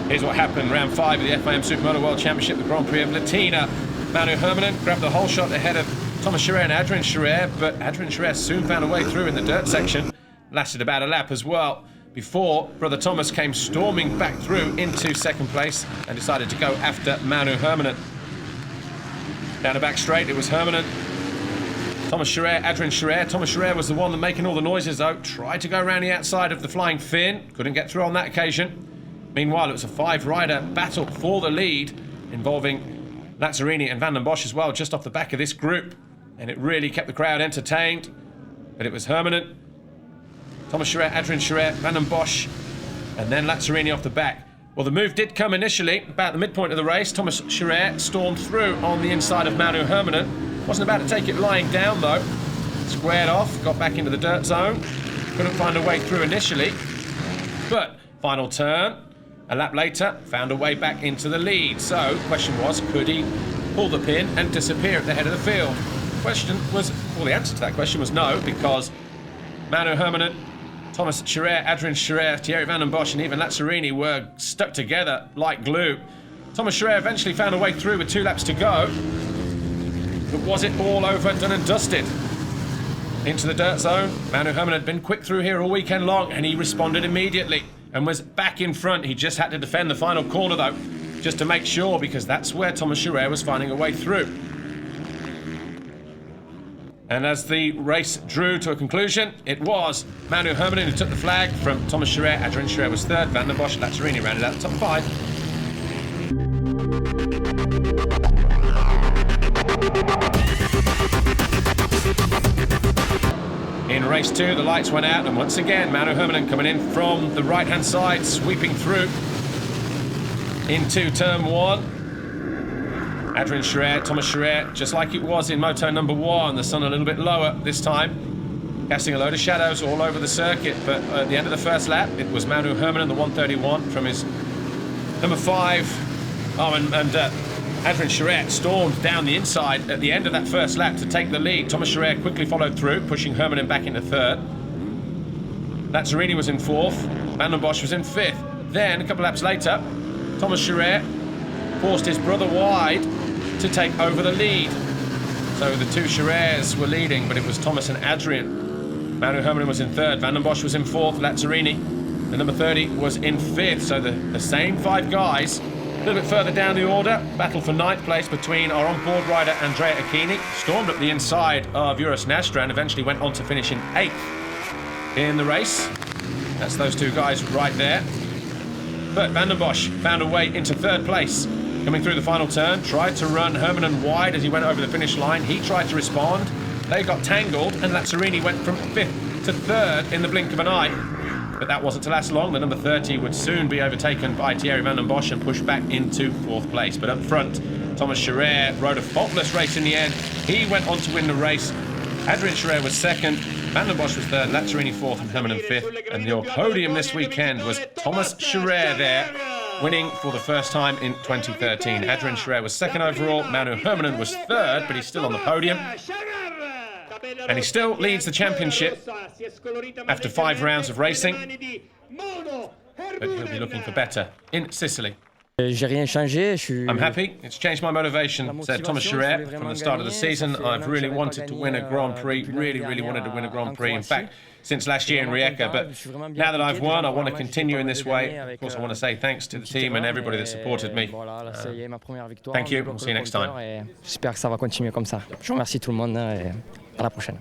Here's what happened, round 5 of the FIM Supermoto World Championship, the Grand Prix of Latina. Manu Hermanen grabbed the whole shot ahead of Thomas Scherer and Adrian Scherer, but Adrian Scherer soon found a way through in the dirt section. Lasted about a lap as well, before brother Thomas came storming back through into second place and decided to go after Manu Hermanen. Down the back straight, it was Hermanen, Thomas Scherer, Adrian Scherer. Thomas Scherer was the one that making all the noises though. Tried to go around the outside of the flying Finn. Couldn't get through on that occasion. Meanwhile, it was a 5-rider battle for the lead involving Lazzarini and Van den Bosch as well, just off the back of this group. And it really kept the crowd entertained. But it was Hermanen, Thomas Scherer, Adrian Scherer, Van den Bosch, and then Lazzarini off the back. Well, the move did come initially, about the midpoint of the race. Thomas Scherer stormed through on the inside of Manu Hermanen. Wasn't about to take it lying down though. Squared off, got back into the dirt zone. Couldn't find a way through initially. But final turn, a lap later, found a way back into the lead. So the question was, could he pull the pin and disappear at the head of the field? The answer to that question was no, because Manu Hermanen, Thomas Scherer, Adrian Scherer, Thierry Van den Bosch and even Lazzarini were stuck together like glue. Thomas Scherer eventually found a way through with 2 laps to go. But was it all over, done and dusted? Into the dirt zone. Manu Hermanen had been quick through here all weekend long, and he responded immediately and was back in front. He just had to defend the final corner though, just to make sure, because that's where Thomas Scherer was finding a way through. And as the race drew to a conclusion, it was Manu Hermanen who took the flag from Thomas Scherer. Adrian Scherer was third. Van den Bosch, Lazzarini rounded out the top 5. In race 2, the lights went out, and once again, Manu Hermanen coming in from the right-hand side, sweeping through into turn 1. Adrian Scherer, Thomas Scherer, just like it was in moto number 1, the sun a little bit lower this time, casting a load of shadows all over the circuit. But at the end of the first lap, it was Manu Hermanen, the 131 from his number 5. Adrian Scherer stormed down the inside at the end of that first lap to take the lead. Thomas Scherer quickly followed through, pushing Hermanen back into 3rd. Lazzarini was in 4th. Van den Bosch was in 5th. Then, a couple laps later, Thomas Scherer forced his brother wide to take over the lead. So the 2 Scherers were leading, but it was Thomas and Adrian. Manu Hermanen was in 3rd. Van den Bosch was in 4th. Lazzarini, the number 30, was in 5th. So the same 5 guys. A little bit further down the order, battle for 9th place between our on-board rider Andrea Acchini. Stormed up the inside of Uros Nastra and eventually went on to finish in 8th in the race. That's those 2 guys right there. But Van den Bosch found a way into 3rd place. Coming through the final turn, tried to run Hermanen wide as he went over the finish line. He tried to respond. They got tangled, and Lazzarini went from 5th to 3rd in the blink of an eye. But that wasn't to last long. The number 30 would soon be overtaken by Thierry Van den Bosch and pushed back into 4th place. But up front, Thomas Scherer rode a faultless race in the end. He went on to win the race. Adrian Scherer was 2nd, Van den Bosch was 3rd, Lazzarini 4th and Hermanen 5th. And your podium this weekend was Thomas Scherer there, winning for the first time in 2013. Adrian Scherer was 2nd overall, Manu Hermanen was 3rd, but he's still on the podium. And he still leads the championship after 5 rounds of racing, but he'll be looking for better in Sicily. I'm happy. It's changed my motivation, said Thomas Scherer. From the start of the season, I've really wanted to win a Grand Prix, really wanted to win a Grand Prix. In fact, since last year in Rijeka, but now that I've won, I want to continue in this way. Of course, I want to say thanks to the team and everybody that supported me. Thank you. We'll see you next time. J'espère que ça va continuer comme ça. Je remercie tout le monde et à la prochaine.